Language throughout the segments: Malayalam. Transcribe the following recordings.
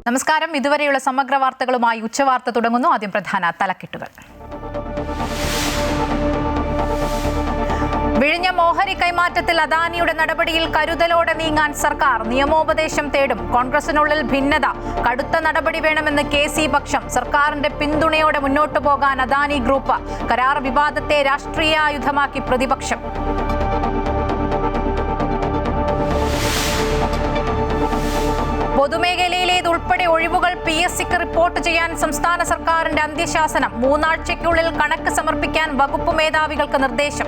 നമസ്കാരം. ഇതുവരെയുള്ള സമഗ്ര വാർത്തകളുമായി ഉച്ചവാർത്ത തുടങ്ങുന്നു. ആദ്യം പ്രധാന തലക്കെട്ടുകൾ. വിഴിഞ്ഞം ഓഹരി കൈമാറ്റത്തിൽ അദാനിയുടെ നടപടിയിൽ കരുതലോടെ നീങ്ങാൻ സർക്കാർ നിയമോപദേശം തേടും. കോൺഗ്രസിനുള്ളിൽ ഭിന്നത, കടുത്ത നടപടി വേണമെന്ന് KC പക്ഷം. സർക്കാരിന്റെ പിന്തുണയോടെ മുന്നോട്ടു പോകാൻ അദാനി ഗ്രൂപ്പ്. കരാർ വിവാദത്തെ രാഷ്ട്രീയായുധമാക്കി പ്രതിപക്ഷം. പൊതുമേഖലയിലേതുൾപ്പെടെ ഒഴിവുകൾ PSCക്ക് റിപ്പോർട്ട് ചെയ്യാൻ സംസ്ഥാന സർക്കാരിന്റെ അന്ത്യശാസനം. 3 ആഴ്ചയ്ക്കുള്ളിൽ കണക്ക് സമർപ്പിക്കാൻ വകുപ്പ് മേധാവികൾക്ക് നിർദ്ദേശം.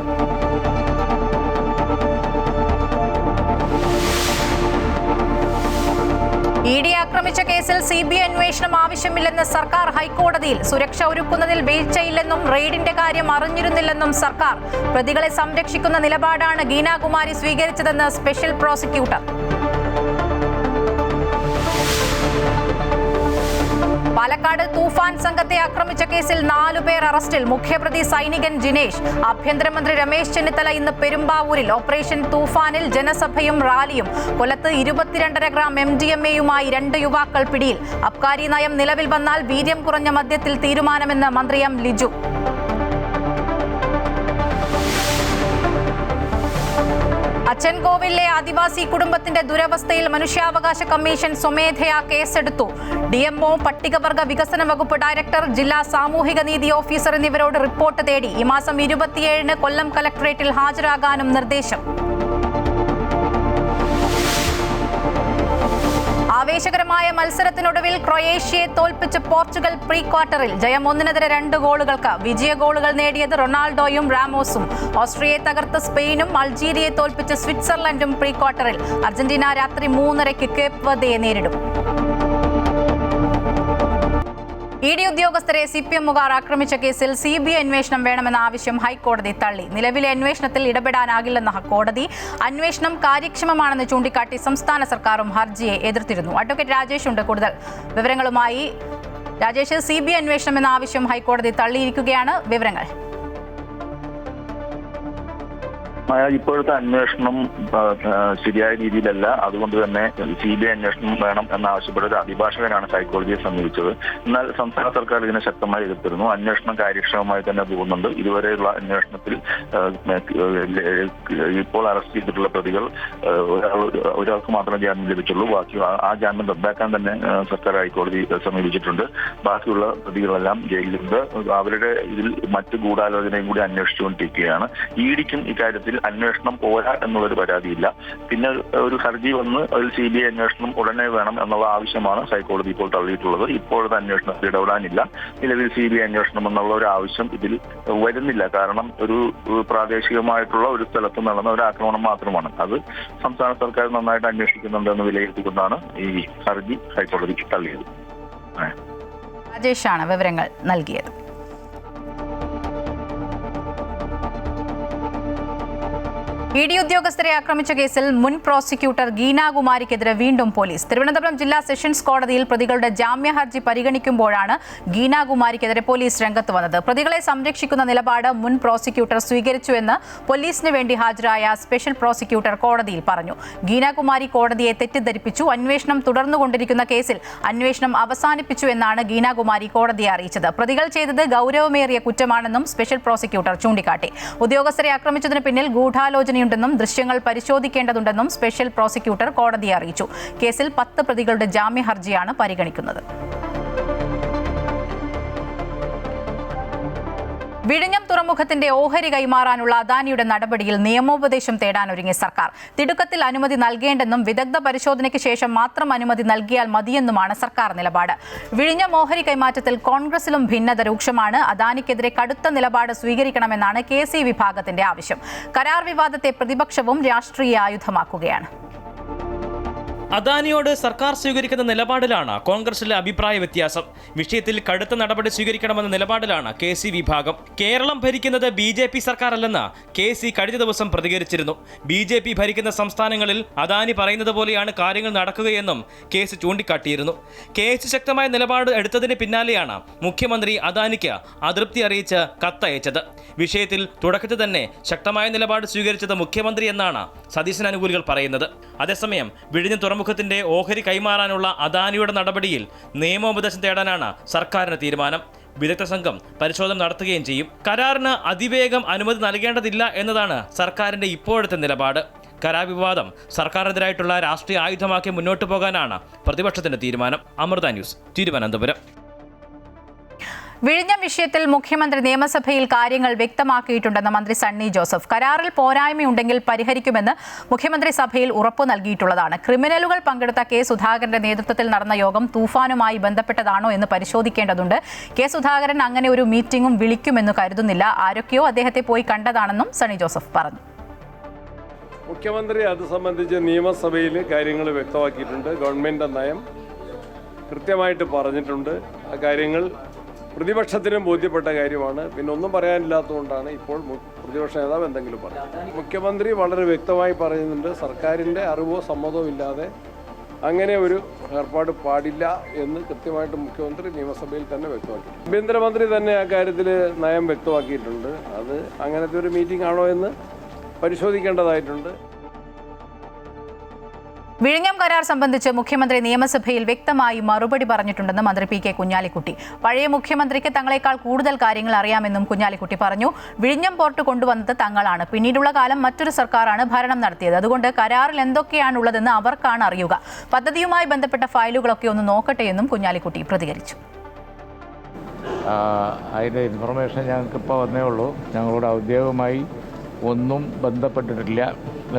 ED ആക്രമിച്ച കേസിൽ CBI അന്വേഷണം ആവശ്യമില്ലെന്ന് സർക്കാർ ഹൈക്കോടതിയിൽ. സുരക്ഷ ഒരുക്കുന്നതിൽ വീഴ്ചയില്ലെന്നും റെയ്ഡിന്റെ കാര്യം അറിഞ്ഞിരുന്നില്ലെന്നും സർക്കാർ. പ്രതികളെ സംരക്ഷിക്കുന്ന നിലപാടാണ് ഗീനാകുമാരി സ്വീകരിച്ചതെന്ന് സ്പെഷ്യൽ പ്രോസിക്യൂട്ടർ. പാലക്കാട് തൂഫാൻ സംഘത്തെ ആക്രമിച്ച കേസിൽ 4 പേർ അറസ്റ്റിൽ. മുഖ്യപ്രതി സൈനികൻ ജിനേഷ്. ആഭ്യന്തരമന്ത്രി രമേശ് ചെന്നിത്തല ഇന്ന് പെരുമ്പാവൂരിൽ. ഓപ്പറേഷൻ തൂഫാനിൽ ജനസഭയും റാലിയും. കൊല്ലത്ത് 22.5 ഗ്രാം MDMA-യുമായി 2 യുവാക്കൾ പിടിയിൽ. അബ്കാരി നയം നിലവിൽ വന്നാൽ വീര്യം കുറഞ്ഞ മദ്യത്തിൽ തീരുമാനമെന്ന് മന്ത്രി M. ലിജു. അച്ചൻകോവിലെ ആദിവാസി കുടുംബത്തിന്റെ ദുരവസ്ഥയിൽ മനുഷ്യാവകാശ കമ്മീഷൻ സ്വമേധയാ കേസെടുത്തു. DMO, പട്ടികവർഗ വികസന വകുപ്പ് ഡയറക്ടർ, ജില്ലാ സാമൂഹിക നീതി ഓഫീസർ എന്നിവരോട് റിപ്പോർട്ട് തേടി. ഈ മാസം 27-ന് കൊല്ലം കലക്ടറേറ്റിൽ ഹാജരാകാനും നിർദ്ദേശം. ആവേശകരമായ മത്സരത്തിനൊടുവിൽ ക്രൊയേഷ്യയെ തോൽപ്പിച്ച് പോർച്ചുഗൽ പ്രീ ക്വാർട്ടറിൽ. ജയം 1-2 ഗോളുകൾക്ക്. വിജയ ഗോളുകൾ നേടിയത് റൊണാൾഡോയും റാമോസും. ഓസ്ട്രിയയെ തകർത്ത് സ്പെയിനും അൾജീരിയയെ തോൽപ്പിച്ച് സ്വിറ്റ്സർലൻഡും പ്രീ ക്വാർട്ടറിൽ. അർജന്റീന രാത്രി 3:30 കേപ്പ് വെർദയെ നേരിടും. ED ഉദ്യോഗസ്ഥരെ CPM-കാർ ആക്രമിച്ച കേസിൽ CBI അന്വേഷണം വേണമെന്ന ആവശ്യം ഹൈക്കോടതി തള്ളി. നിലവിലെ അന്വേഷണത്തിൽ ഇടപെടാനാകില്ലെന്ന കോടതി. അന്വേഷണം കാര്യക്ഷമമാണെന്ന് ചൂണ്ടിക്കാട്ടി സംസ്ഥാന സർക്കാരും ഹർജിയെ എതിർത്തിരുന്നു. അഡ്വക്കേറ്റ് രാജേഷ് ഉണ്ട് കൂടുതൽ വിവരങ്ങളുമായി. രാജേഷ്, CBI അന്വേഷണം എന്ന ആവശ്യം ഹൈക്കോടതി തള്ളിയിരിക്കുകയാണ്. വിവരങ്ങൾ. ഇപ്പോഴത്തെ അന്വേഷണം ശരിയായ രീതിയിലല്ല. അതുകൊണ്ട് തന്നെ CBI അന്വേഷണം വേണം എന്നാവശ്യപ്പെട്ട ഒരു അഭിഭാഷകനാണ് ഹൈക്കോടതിയെ സമീപിച്ചത്. എന്നാൽ സംസ്ഥാന സർക്കാർ ഇതിനെ ശക്തമായി എതിർത്തിരുന്നു. അന്വേഷണം കാര്യക്ഷമമായി തന്നെ പോകുന്നുണ്ട്. ഇതുവരെയുള്ള അന്വേഷണത്തിൽ ഇപ്പോൾ അറസ്റ്റ് ചെയ്തിട്ടുള്ള പ്രതികൾ ഒരാൾക്ക് മാത്രമേ ജാമ്യം ലഭിച്ചുള്ളൂ. ബാക്കി ആ ജാമ്യം റദ്ദാക്കാൻ തന്നെ സർക്കാർ ഹൈക്കോടതി സമീപിച്ചിട്ടുണ്ട്. ബാക്കിയുള്ള പ്രതികളെല്ലാം ജയിലിലുണ്ട്. അവരുടെ ഇതിൽ മറ്റ് ഗൂഢാലോചനയും കൂടി അന്വേഷിച്ചുകൊണ്ടിരിക്കുകയാണ്. EDക്കും ഇക്കാര്യത്തിൽ അന്വേഷണം പോരാ എന്നുള്ളൊരു പരാതിയില്ല. പിന്നെ ഒരു ഹർജി വന്ന് അതിൽ CBI അന്വേഷണം ഉടനെ വേണം എന്നുള്ള ആവശ്യമാണ് ഹൈക്കോടതി ഇപ്പോൾ തള്ളിയിട്ടുള്ളത്. ഇപ്പോഴത്തെ അന്വേഷണത്തിൽ ഇടപെടാനില്ല. നിലവിൽ CBI അന്വേഷണം എന്നുള്ള ഒരു ആവശ്യം ഇതിൽ വരുന്നില്ല. കാരണം ഒരു പ്രാദേശികമായിട്ടുള്ള ഒരു സ്ഥലത്ത് നടന്ന ഒരു ആക്രമണം മാത്രമാണ്. അത് സംസ്ഥാന സർക്കാർ നന്നായിട്ട് അന്വേഷിക്കുന്നുണ്ടെന്ന് വിലയിരുത്തിക്കൊണ്ടാണ് ഈ ഹർജി ഹൈക്കോടതി തള്ളിയത്. രാജേഷാണ് വിവരങ്ങൾ നൽകിയത്. ED ഉദ്യോഗസ്ഥരെ ആക്രമിച്ച കേസിൽ മുൻ പ്രോസിക്യൂട്ടർ ഗീനാകുമാരിക്കെതിരെ വീണ്ടും പോലീസ്. തിരുവനന്തപുരം ജില്ലാ സെഷൻസ് കോടതിയിൽ പ്രതികളുടെ ജാമ്യ ഹർജി പരിഗണിക്കുമ്പോഴാണ് ഗീനാകുമാരിക്കെതിരെ പോലീസ് രംഗത്ത് വന്നത്. പ്രതികളെ സംരക്ഷിക്കുന്ന നിലപാട് മുൻ പ്രോസിക്യൂട്ടർ സ്വീകരിച്ചുവെന്ന് പോലീസിന് വേണ്ടി ഹാജരായ സ്പെഷ്യൽ പ്രോസിക്യൂട്ടർ കോടതിയിൽ പറഞ്ഞു. ഗീനാകുമാരി കോടതിയെ തെറ്റിദ്ധരിപ്പിച്ചു. അന്വേഷണം തുടർന്നുകൊണ്ടിരിക്കുന്ന കേസിൽ അന്വേഷണം അവസാനിപ്പിച്ചു എന്നാണ് ഗീനാകുമാരി കോടതിയെ അറിയിച്ചത്. പ്രതികൾ ചെയ്തത് ഗൗരവമേറിയ കുറ്റമാണെന്നും സ്പെഷ്യൽ പ്രോസിക്യൂട്ടർ ചൂണ്ടിക്കാട്ടി. ഉദ്യോഗസ്ഥരെ ആക്രമിച്ചതിന് പിന്നിൽ ഗൂഢാലോചന ുണ്ടെന്നും ദൃശ്യങ്ങൾ പരിശോധിക്കേണ്ടതുണ്ടെന്നും സ്പെഷ്യൽ പ്രോസിക്യൂട്ടർ കോടതിയെ അറിയിച്ചു. കേസിൽ 10 പ്രതികളുടെ ജാമ്യ ഹർജിയാണ് പരിഗണിക്കുന്നത്. വിഴിഞ്ഞം തുറമുഖത്തിന്റെ ഓഹരി കൈമാറാനുള്ള അദാനിയുടെ നടപടിയിൽ നിയമോപദേശം തേടാനൊരുങ്ങി സർക്കാർ. തിടുക്കത്തിൽ അനുമതി നൽകേണ്ടെന്നും വിദഗ്ധ പരിശോധനയ്ക്ക് ശേഷം മാത്രം അനുമതി നൽകിയാൽ മതിയെന്നുമാണ് സർക്കാർ നിലപാട്. വിഴിഞ്ഞം ഓഹരി കൈമാറ്റത്തിൽ കോൺഗ്രസിലും ഭിന്നത രൂക്ഷമാണ്. അദാനിക്കെതിരെ കടുത്ത നിലപാട് സ്വീകരിക്കണമെന്നാണ് KC വിഭാഗത്തിന്റെ ആവശ്യം. കരാർ വിവാദത്തെ പ്രതിപക്ഷവും രാഷ്ട്രീയ ആയുധമാക്കുകയാണ്. അദാനിയോട് സർക്കാർ സ്വീകരിക്കുന്ന നിലപാടിലാണ് കോൺഗ്രസിലെ അഭിപ്രായ വ്യത്യാസം. വിഷയത്തിൽ കടുത്ത നടപടി സ്വീകരിക്കണമെന്ന നിലപാടിലാണ് KC വിഭാഗം. കേരളം ഭരിക്കുന്നത് BJP സർക്കാർ അല്ലെന്ന് KC കഴിഞ്ഞ ദിവസം പ്രതികരിച്ചിരുന്നു. BJP ഭരിക്കുന്ന സംസ്ഥാനങ്ങളിൽ അദാനി പറയുന്നത് പോലെയാണ് കാര്യങ്ങൾ നടക്കുകയെന്നും KC ചൂണ്ടിക്കാട്ടിയിരുന്നു. KC ശക്തമായ നിലപാട് എടുത്തതിന് പിന്നാലെയാണ് മുഖ്യമന്ത്രി അദാനിക്ക് അതൃപ്തി അറിയിച്ച് കത്തയച്ചത്. വിഷയത്തിൽ തുടക്കത്തിൽ തന്നെ ശക്തമായ നിലപാട് സ്വീകരിച്ചത് മുഖ്യമന്ത്രി എന്നാണ് സതീശൻ അനുകൂലികൾ പറയുന്നത്. അതേസമയം വിഴിഞ്ഞം തുറമുഖത്തിന്റെ ഓഹരി കൈമാറാനുള്ള അദാനിയുടെ നടപടിയിൽ നിയമോപദേശം തേടാനാണ് സർക്കാരിന്റെ തീരുമാനം. വിദഗ്ധ സംഘം പരിശോധന നടത്തുകയും ചെയ്യും. കരാറിന് അതിവേഗം അനുമതി നൽകേണ്ടതില്ല എന്നതാണ് സർക്കാരിന്റെ ഇപ്പോഴത്തെ നിലപാട്. കരാർ വിവാദം സർക്കാരിനെതിരായിട്ടുള്ള രാഷ്ട്രീയ ആയുധമാക്കി മുന്നോട്ടു പോകാനാണ് പ്രതിപക്ഷത്തിന്റെ തീരുമാനം. അമൃത ന്യൂസ്, തിരുവനന്തപുരം. വിഴിഞ്ഞം വിഷയത്തിൽ മുഖ്യമന്ത്രി നിയമസഭയിൽ കാര്യങ്ങൾ വ്യക്തമാക്കിയിട്ടുണ്ടെന്ന് മന്ത്രി സണ്ണി ജോസഫ്. കരാറിൽ പോരായ്മയുണ്ടെങ്കിൽ പരിഹരിക്കുമെന്ന് മുഖ്യമന്ത്രി സഭയിൽ ഉറപ്പു നൽകിയിട്ടുള്ളതാണ്. ക്രിമിനലുകൾ പങ്കെടുത്ത കെ സുധാകരന്റെ നേതൃത്വത്തിൽ നടന്ന യോഗം തൂഫാനുമായി ബന്ധപ്പെട്ടതാണോ എന്ന് പരിശോധിക്കേണ്ടതുണ്ട്. കെ സുധാകരൻ അങ്ങനെ ഒരു മീറ്റിംഗും വിളിക്കുമെന്ന് കരുതുന്നില്ല. ആരൊക്കെയോ അദ്ദേഹത്തെ പോയി കണ്ടതാണെന്നും സണ്ണി ജോസഫ് പറഞ്ഞു. മുഖ്യമന്ത്രി അത് സംബന്ധിച്ച് നിയമസഭയിൽ കാര്യങ്ങൾ വ്യക്തമാക്കിയിട്ടുണ്ട്. ഗവൺമെൻറ് നയം കൃത്യമായിട്ട് പറഞ്ഞിട്ടുണ്ട്. ആ കാര്യങ്ങൾ പ്രതിപക്ഷത്തിനും ബോധ്യപ്പെട്ട കാര്യമാണ്. പിന്നെ ഒന്നും പറയാനില്ലാത്തതുകൊണ്ടാണ് ഇപ്പോൾ പ്രതിപക്ഷ നേതാവ് എന്തെങ്കിലും പറയുന്നത്. മുഖ്യമന്ത്രി വളരെ വ്യക്തമായി പറയുന്നുണ്ട്, സർക്കാരിൻ്റെ അറിവോ സമ്മതമോ ഇല്ലാതെ അങ്ങനെ ഒരു ഏർപ്പാട് പാടില്ല എന്ന് കൃത്യമായിട്ട് മുഖ്യമന്ത്രി നിയമസഭയിൽ തന്നെ വ്യക്തമാക്കി. ആഭ്യന്തരമന്ത്രി തന്നെ ആ കാര്യത്തിൽ നയം വ്യക്തമാക്കിയിട്ടുണ്ട്. അത് അങ്ങനത്തെ ഒരു മീറ്റിംഗ് ആണോ എന്ന് പരിശോധിക്കേണ്ടതായിട്ടുണ്ട്. വിഴിഞ്ഞം കരാർ സംബന്ധിച്ച് മുഖ്യമന്ത്രി നിയമസഭയിൽ വ്യക്തമായി മറുപടി പറഞ്ഞിട്ടുണ്ടെന്ന് മന്ത്രി പി കെ കുഞ്ഞാലിക്കുട്ടി. പഴയ മുഖ്യമന്ത്രിക്ക് തങ്ങളെക്കാൾ കൂടുതൽ കാര്യങ്ങൾ അറിയാമെന്നും കുഞ്ഞാലിക്കുട്ടി പറഞ്ഞു. വിഴിഞ്ഞം പോർട്ട് കൊണ്ടുവന്നത് തങ്ങളാണ്. പിന്നീടുള്ള കാലം മറ്റൊരു സർക്കാരാണ് ഭരണം നടത്തിയത്. അതുകൊണ്ട് കരാറിൽ എന്തൊക്കെയാണുള്ളതെന്ന് അവർക്കാണ് അറിയുക. പദ്ധതിയുമായി ബന്ധപ്പെട്ട ഫയലുകളൊക്കെ ഒന്ന് നോക്കട്ടെ എന്നും കുഞ്ഞാലിക്കുട്ടി പ്രതികരിച്ചു. അതിൻ്റെ ഇൻഫർമേഷൻ ഞങ്ങൾക്കിപ്പോൾ വന്നേ ഉള്ളൂ. ഞങ്ങളോട് ഔദ്യോഗികമായി ഒന്നും ബന്ധപ്പെട്ടിട്ടില്ല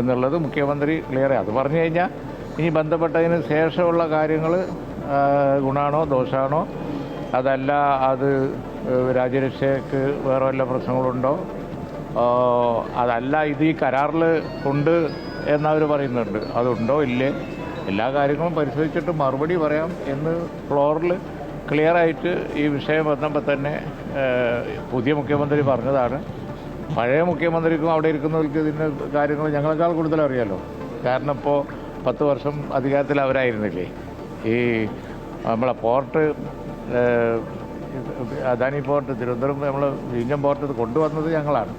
എന്നുള്ളത് മുഖ്യമന്ത്രി ക്ലിയർ. അത് പറഞ്ഞു കഴിഞ്ഞാൽ ഇനി ബന്ധപ്പെട്ടതിന് ശേഷമുള്ള കാര്യങ്ങൾ ഗുണമാണോ ദോഷമാണോ, അതല്ല അത് രാജ്യരക്ഷയ്ക്ക് വേറെ വല്ല പ്രശ്നങ്ങളുണ്ടോ, അതല്ല ഇത് ഈ കരാറിൽ ഉണ്ട് എന്നവർ പറയുന്നുണ്ട്, അതുണ്ടോ ഇല്ലേ, എല്ലാ കാര്യങ്ങളും പരിശോധിച്ചിട്ട് മറുപടി പറയാം എന്ന് ഫ്ലോറിൽ ക്ലിയറായിട്ട് ഈ വിഷയം വന്നപ്പോൾ തന്നെ പുതിയ മുഖ്യമന്ത്രി പറഞ്ഞതാണ്. പഴയ മുഖ്യമന്ത്രിക്കും അവിടെ ഇരിക്കുന്നവർക്ക് ഇതിൻ്റെ കാര്യങ്ങൾ ഞങ്ങളെക്കാൾ കൂടുതൽ അറിയാമല്ലോ. കാരണം ഇപ്പോൾ 10 വർഷം അധികാരത്തിൽ അവരായിരുന്നില്ലേ. ഈ നമ്മളെ പോർട്ട് അദാനി പോർട്ട് തിരുവനന്തപുരം നമ്മൾ വിഴിഞ്ഞം പോർട്ട് കൊണ്ടുവന്നത് ഞങ്ങളാണ്.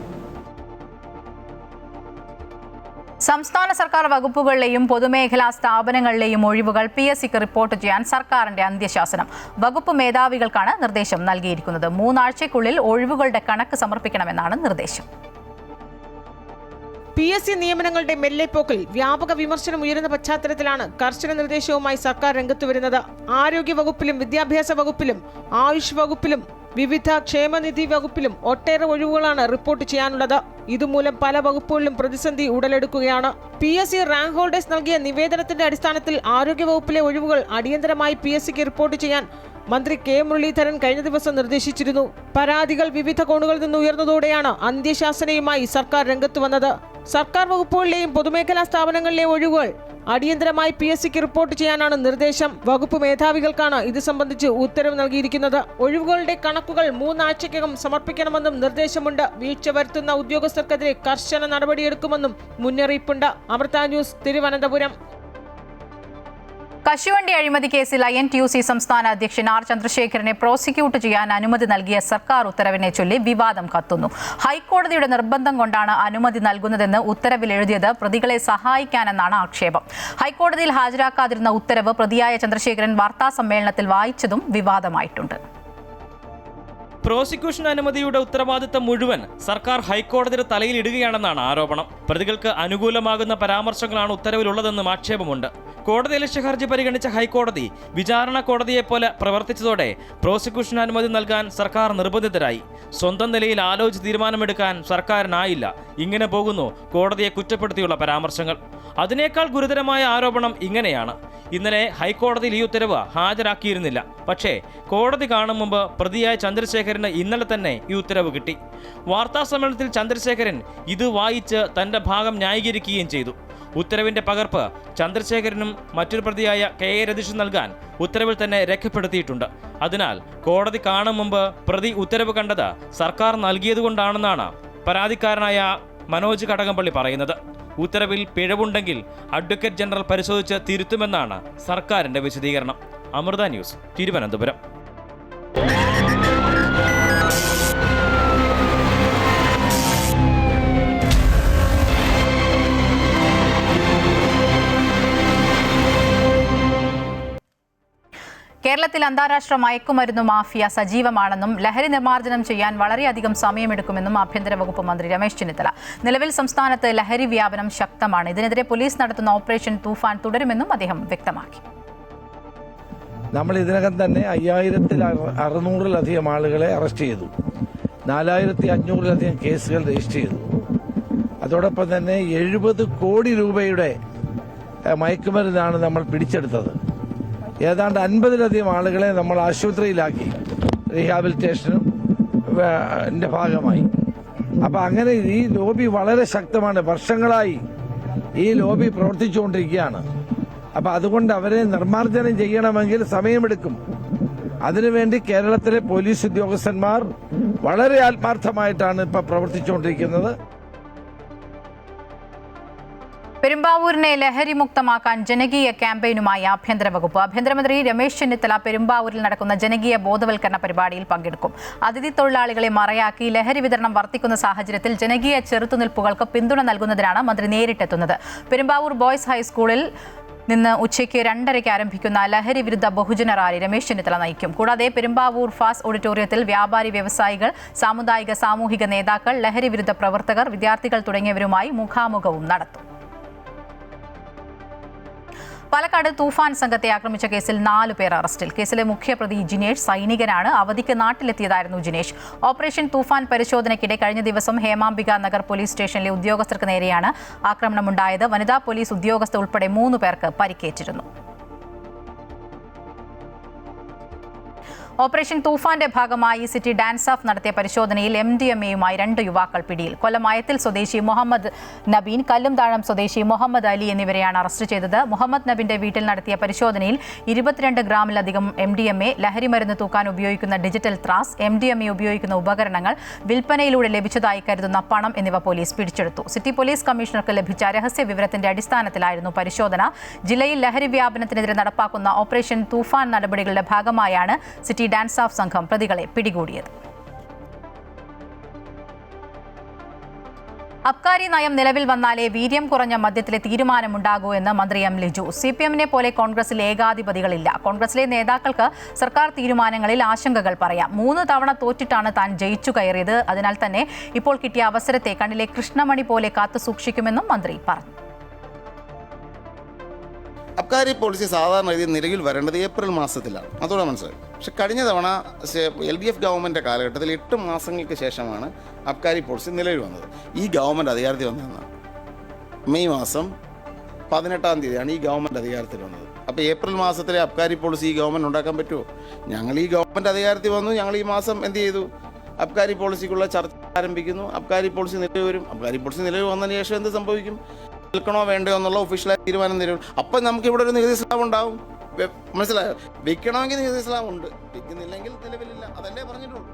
സംസ്ഥാന സർക്കാർ വകുപ്പുകളിലെയും പൊതുമേഖലാ സ്ഥാപനങ്ങളിലെയും ഒഴിവുകൾ PSCക്ക് റിപ്പോർട്ട് ചെയ്യാൻ സർക്കാരിന്റെ അന്ത്യശാസനം. വകുപ്പ് മേധാവികൾക്കാണ് നിർദ്ദേശം നൽകിയിരിക്കുന്നത്. 3 ആഴ്ചയ്ക്കുള്ളിൽ ഒഴിവുകളുടെ കണക്ക് സമർപ്പിക്കണമെന്നാണ് നിർദ്ദേശം. PSC നിയമനങ്ങളുടെ മെല്ലെപ്പോക്കിൽ വ്യാപക വിമർശനം ഉയരുന്ന പശ്ചാത്തലത്തിലാണ് കർശന നിർദ്ദേശവുമായി സർക്കാർ രംഗത്തു വരുന്നത്. ആരോഗ്യ വകുപ്പിലും വിദ്യാഭ്യാസ വകുപ്പിലും ആയുഷ് വകുപ്പിലും വിവിധ ക്ഷേമനിധി വകുപ്പിലും ഒട്ടേറെ ഒഴിവുകളാണ് റിപ്പോർട്ട് ചെയ്യാനുള്ളത്. ഇതുമൂലം പല വകുപ്പുകളിലും പ്രതിസന്ധി ഉടലെടുക്കുകയാണ്. PSC റാങ്ക് ഹോൾഡേഴ്സ് നൽകിയ നിവേദനത്തിന്റെ അടിസ്ഥാനത്തിൽ ആരോഗ്യവകുപ്പിലെ ഒഴിവുകൾ അടിയന്തരമായി PSCക്ക് റിപ്പോർട്ട് ചെയ്യാൻ മന്ത്രി കെ മുരളീധരൻ കഴിഞ്ഞ ദിവസം നിർദ്ദേശിച്ചിരുന്നു. പരാതികൾ വിവിധ കോണുകളിൽ നിന്ന് ഉയർന്നതോടെയാണ് അന്ത്യശാസനയുമായി സർക്കാർ രംഗത്ത് വന്നത്. സർക്കാർ വകുപ്പുകളിലെയും പൊതുമേഖലാ സ്ഥാപനങ്ങളിലെയും ഒഴിവുകൾ അടിയന്തരമായി PSCക്ക് റിപ്പോർട്ട് ചെയ്യാനാണ് നിർദ്ദേശം. വകുപ്പ് മേധാവികൾക്കാണ് ഇത് സംബന്ധിച്ച് ഉത്തരവ് നൽകിയിരിക്കുന്നത്. ഒഴിവുകളുടെ കണക്കുകൾ 3 ആഴ്ചയ്ക്കകം സമർപ്പിക്കണമെന്നും നിർദ്ദേശമുണ്ട്. വീഴ്ച വരുത്തുന്ന ഉദ്യോഗസ്ഥർക്കെതിരെ കർശന നടപടിയെടുക്കുമെന്നും മുന്നറിയിപ്പുണ്ട്. അമൃത ന്യൂസ്, തിരുവനന്തപുരം. കശുവണ്ടി അഴിമതി കേസിൽ INTUC സംസ്ഥാന അധ്യക്ഷൻ R ചന്ദ്രശേഖരനെ പ്രോസിക്യൂട്ട് ചെയ്യാൻ അനുമതി നൽകിയ സർക്കാർ ഉത്തരവിനെ ചൊല്ലി വിവാദം കത്തുന്നു. ഹൈക്കോടതിയുടെ നിർബന്ധം കൊണ്ടാണ് അനുമതി നൽകുന്നതെന്ന് ഉത്തരവിൽ എഴുതിയത് പ്രതികളെ സഹായിക്കാനെന്നാണ് ആക്ഷേപം. ഹൈക്കോടതിയിൽ ഹാജരാക്കാതിരുന്ന ഉത്തരവ് പ്രതിയായ ചന്ദ്രശേഖരൻ വാർത്താസമ്മേളനത്തിൽ വായിച്ചതും വിവാദമായിട്ടുണ്ട്. പ്രോസിക്യൂഷൻ അനുമതിയുടെ ഉത്തരവാദിത്തം മുഴുവൻ സർക്കാർ ഹൈക്കോടതിയുടെ തലയിൽ ഇടുകയാണെന്നാണ് ആരോപണം. പ്രതികൾക്ക് അനുകൂലമാകുന്ന പരാമർശങ്ങളാണ് ഉത്തരവിലുള്ളതെന്നും ആക്ഷേപമുണ്ട്. കോടതിയലക്ഷ്യ ഹർജി പരിഗണിച്ച ഹൈക്കോടതി വിചാരണ കോടതിയെപ്പോലെ പ്രവർത്തിച്ചതോടെ പ്രോസിക്യൂഷൻ അനുമതി നൽകാൻ സർക്കാർ നിർബന്ധിതരായി. സ്വന്തം നിലയിൽ ആലോചിച്ച് തീരുമാനമെടുക്കാൻ സർക്കാരിനായില്ല. ഇങ്ങനെ പോകുന്നു കോടതിയെ കുറ്റപ്പെടുത്തിയുള്ള പരാമർശങ്ങൾ. അതിനേക്കാൾ ഗുരുതരമായ ആരോപണം ഇങ്ങനെയാണ്: ഇന്നലെ ഹൈക്കോടതിയിൽ ഈ ഉത്തരവ് ഹാജരാക്കിയിരുന്നില്ല. പക്ഷേ കോടതി കാണും മുമ്പ് പ്രതിയായ ചന്ദ്രശേഖരന് ഇന്നലെ തന്നെ ഈ ഉത്തരവ് കിട്ടി. വാർത്താസമ്മേളനത്തിൽ ചന്ദ്രശേഖരൻ ഇത് വായിച്ച് തന്റെ ഭാഗം ന്യായീകരിക്കുകയും ചെയ്തു. ഉത്തരവിന്റെ പകർപ്പ് ചന്ദ്രശേഖരനും മറ്റൊരു പ്രതിയായ KA രതീഷ് നൽകാൻ ഉത്തരവിൽ തന്നെ രേഖപ്പെടുത്തിയിട്ടുണ്ട്. അതിനാൽ കോടതി കാണും മുമ്പ് പ്രതി ഉത്തരവ് കണ്ടത് സർക്കാർ നൽകിയതുകൊണ്ടാണെന്നാണ് പരാതിക്കാരനായ മനോജ് കടകംപള്ളി പറയുന്നത്. ഉത്തരവിൽ പിഴവുണ്ടെങ്കിൽ അഡ്വക്കേറ്റ് ജനറൽ പരിശോധിച്ച് തിരുത്തുമെന്നാണ് സർക്കാരിന്റെ വിശദീകരണം. അമൃത ന്യൂസ്, തിരുവനന്തപുരം. കേരളത്തിൽ അന്താരാഷ്ട്ര മയക്കുമരുന്ന് മാഫിയ സജീവമാണെന്നും ലഹരി നിർമ്മാർജ്ജനം ചെയ്യാൻ വളരെയധികം സമയമെടുക്കുമെന്നും ആഭ്യന്തര വകുപ്പ് മന്ത്രി രമേശ് ചെന്നിത്തല. നിലവിൽ സംസ്ഥാനത്ത് ലഹരി വ്യാപനം ശക്തമാണ്. ഇതിനെതിരെ പോലീസ് നടത്തുന്ന ഓപ്പറേഷൻ തൂഫാൻ തുടരുമെന്നും അദ്ദേഹം വ്യക്തമാക്കി. നമ്മൾ ഇതിനകം തന്നെ 5600-ലധികം ആളുകളെ അറസ്റ്റ് ചെയ്തു. 4500-ലധികം കേസുകൾ രജിസ്റ്റർ ചെയ്തു. അതോടൊപ്പം തന്നെ 70 കോടി രൂപയുടെ മയക്കുമരുന്നാണ് നമ്മൾ പിടിച്ചെടുത്തത്. ഏതാണ്ട് 50-ലധികം ആളുകളെ നമ്മൾ ആശുപത്രിയിലാക്കി റീഹാബിലിറ്റേഷനും ഭാഗമായി. അപ്പം അങ്ങനെ ഈ ലോബി വളരെ ശക്തമാണ്. വർഷങ്ങളായി ഈ ലോബി പ്രവർത്തിച്ചുകൊണ്ടിരിക്കുകയാണ്. അപ്പം അതുകൊണ്ട് അവരെ നിർമ്മാർജ്ജനം ചെയ്യണമെങ്കിൽ സമയമെടുക്കും. അതിനുവേണ്ടി കേരളത്തിലെ പോലീസ് ഉദ്യോഗസ്ഥന്മാർ വളരെ ആത്മാർത്ഥമായിട്ടാണ് ഇപ്പം പ്രവർത്തിച്ചുകൊണ്ടിരിക്കുന്നത്. പെരുമ്പാവൂരിനെ ലഹരിമുക്തമാക്കാൻ ജനകീയ ക്യാമ്പയിനുമായി ആഭ്യന്തര വകുപ്പ്. ആഭ്യന്തരമന്ത്രി രമേശ് ചെന്നിത്തല പെരുമ്പാവൂരിൽ നടക്കുന്ന ജനകീയ ബോധവൽക്കരണ പരിപാടിയിൽ പങ്കെടുക്കും. അതിഥി തൊഴിലാളികളെ മറയാക്കി ലഹരി വിതരണം വർദ്ധിക്കുന്ന സാഹചര്യത്തിൽ ജനകീയ ചെറുത്തുനിൽപ്പുകൾക്ക് പിന്തുണ നൽകുന്നതിനാണ് മന്ത്രി നേരിട്ടെത്തുന്നത്. പെരുമ്പാവൂർ ബോയ്സ് ഹൈസ്കൂളിൽ നിന്ന് ഉച്ചയ്ക്ക് 2:30 ആരംഭിക്കുന്ന ലഹരി വിരുദ്ധ ബഹുജന റാലി രമേശ് ചെന്നിത്തല നയിക്കും. കൂടാതെ പെരുമ്പാവൂർ ഫാസ് ഓഡിറ്റോറിയത്തിൽ വ്യാപാരി വ്യവസായികൾ, സാമുദായിക സാമൂഹിക നേതാക്കൾ, ലഹരി വിരുദ്ധ പ്രവർത്തകർ, വിദ്യാർത്ഥികൾ തുടങ്ങിയവരുമായി മുഖാമുഖവും നടത്തും. പാലക്കാട് തൂഫാൻ സംഘത്തെ ആക്രമിച്ച കേസിൽ 4 പേർ അറസ്റ്റിൽ. കേസിലെ മുഖ്യപ്രതി ജിനേഷ് സൈനികനാണ്. അവധിക്ക് നാട്ടിലെത്തിയതായിരുന്നു ജിനേഷ്. ഓപ്പറേഷൻ തൂഫാൻ പരിശോധനയ്ക്കിടെ കഴിഞ്ഞ ദിവസം ഹേമാംബിക നഗർ പോലീസ് സ്റ്റേഷനിലെ ഉദ്യോഗസ്ഥർക്ക് നേരെയാണ് ആക്രമണമുണ്ടായത്. വനിതാ പോലീസ് ഉദ്യോഗസ്ഥ ഉൾപ്പെടെ 3 പേർക്ക് പരിക്കേറ്റിരുന്നു. ഓപ്പറേഷൻ തൂഫാന്റെ ഭാഗമായി സിറ്റി ഡാൻസ് ഓഫ് നടത്തിയ പരിശോധനയിൽ MDMAയുമായി 2 യുവാക്കൾ പിടിയിൽ. കൊല്ലം മയത്തിൽ സ്വദേശി മുഹമ്മദ് നബീൻ, കല്ലുംതാഴം സ്വദേശി മുഹമ്മദ് അലി എന്നിവരെയാണ് അറസ്റ്റ് ചെയ്തത്. മുഹമ്മദ് നബീന്റെ വീട്ടിൽ നടത്തിയ പരിശോധനയിൽ 22 ഗ്രാമിലധികം MDMA, ലഹരിമരുന്ന് തൂക്കാൻ ഉപയോഗിക്കുന്ന ഡിജിറ്റൽ ത്രാസ്, MDMA ഉപയോഗിക്കുന്ന ഉപകരണങ്ങൾ, വിൽപ്പനയിലൂടെ ലഭിച്ചതായി കരുതുന്ന പണം എന്നിവ പോലീസ് പിടിച്ചെടുത്തു. സിറ്റി പോലീസ് കമ്മീഷണർക്ക് ലഭിച്ച രഹസ്യ വിവരത്തിന്റെ അടിസ്ഥാനത്തിലായിരുന്നു പരിശോധന. ജില്ലയിൽ ലഹരി വ്യാപനത്തിനെതിരെ നടപ്പാക്കുന്ന ഓപ്പറേഷൻ തൂഫാൻ നടപടികളുടെ ഭാഗമായാണ് സിറ്റി ഡാൻസ് ഓഫ് സംഘം പ്രതികളെ പിടികൂടിയത്. അബ്കാരി നയം നിലവിൽ വന്നാലേ വീര്യം കുറഞ്ഞ മദ്യത്തിലെ തീരുമാനമുണ്ടാകൂ എന്ന് മന്ത്രി M. ലിജു. CPM-നെ പോലെ കോൺഗ്രസിൽ ഏകാധിപതികളില്ല. കോൺഗ്രസിലെ നേതാക്കൾക്ക് സർക്കാർ തീരുമാനങ്ങളിൽ ആശങ്കകൾ പറയാം. 3 തവണ തോറ്റിട്ടാണ് താൻ ജയിച്ചു കയറിയത്. അതിനാൽ തന്നെ ഇപ്പോൾ കിട്ടിയ അവസരത്തെ കണ്ണിലെ കൃഷ്ണമണി പോലെ കാത്തു സൂക്ഷിക്കുമെന്നും മന്ത്രി പറഞ്ഞു. അബ്കാരി പോളിസി സാധാരണ രീതിയിൽ നിലവിൽ വരേണ്ടത് ഏപ്രിൽ മാസത്തിലാണ്. അതോടെ മനസ്സിലായി. പക്ഷെ കഴിഞ്ഞ തവണ LDF ഗവൺമെൻറ് കാലഘട്ടത്തിൽ 8 മാസങ്ങൾക്ക് ശേഷമാണ് അബ്കാരി പോളിസി നിലവിൽ വന്നത്. ഈ ഗവൺമെൻറ് അധികാരത്തിൽ വന്നതെന്നാണ് മെയ് മാസം 18-ാം തീയതിയാണ് ഈ ഗവൺമെൻറ് അധികാരത്തിൽ വന്നത്. അപ്പോൾ ഏപ്രിൽ മാസത്തിലെ അബ്കാരി പോളിസി ഈ ഗവൺമെൻറ് ഉണ്ടാക്കാൻ പറ്റുമോ? ഞങ്ങൾ ഈ ഗവൺമെൻറ് അധികാരത്തിൽ വന്നു. ഞങ്ങൾ ഈ മാസം എന്ത് ചെയ്തു? അബ്കാരി പോളിസിക്കുള്ള ചർച്ച ആരംഭിക്കുന്നു. അബ്കാരി പോളിസി നിലവിൽ വരും. അബ്കാരി പോളിസി നിലവിൽ വന്നതിന് ശേഷം എന്ത് സംഭവിക്കും? വിൽക്കണോ വേണ്ടയോ എന്നുള്ള ഒഫീഷ്യലായ തീരുമാനം നിലവിൽ. അപ്പം നമുക്ക് ഇവിടെ ഒരു നികുതി സ്ലാബ് ഉണ്ടാവും. മനസ്സിലായോ? വിൽക്കണമെങ്കിൽ നികുതി സ്ലാബ് ഉണ്ട്, വിൽക്കുന്നില്ലെങ്കിൽ നിലവിലില്ല. അതല്ലേ പറഞ്ഞിട്ടുള്ളൂ.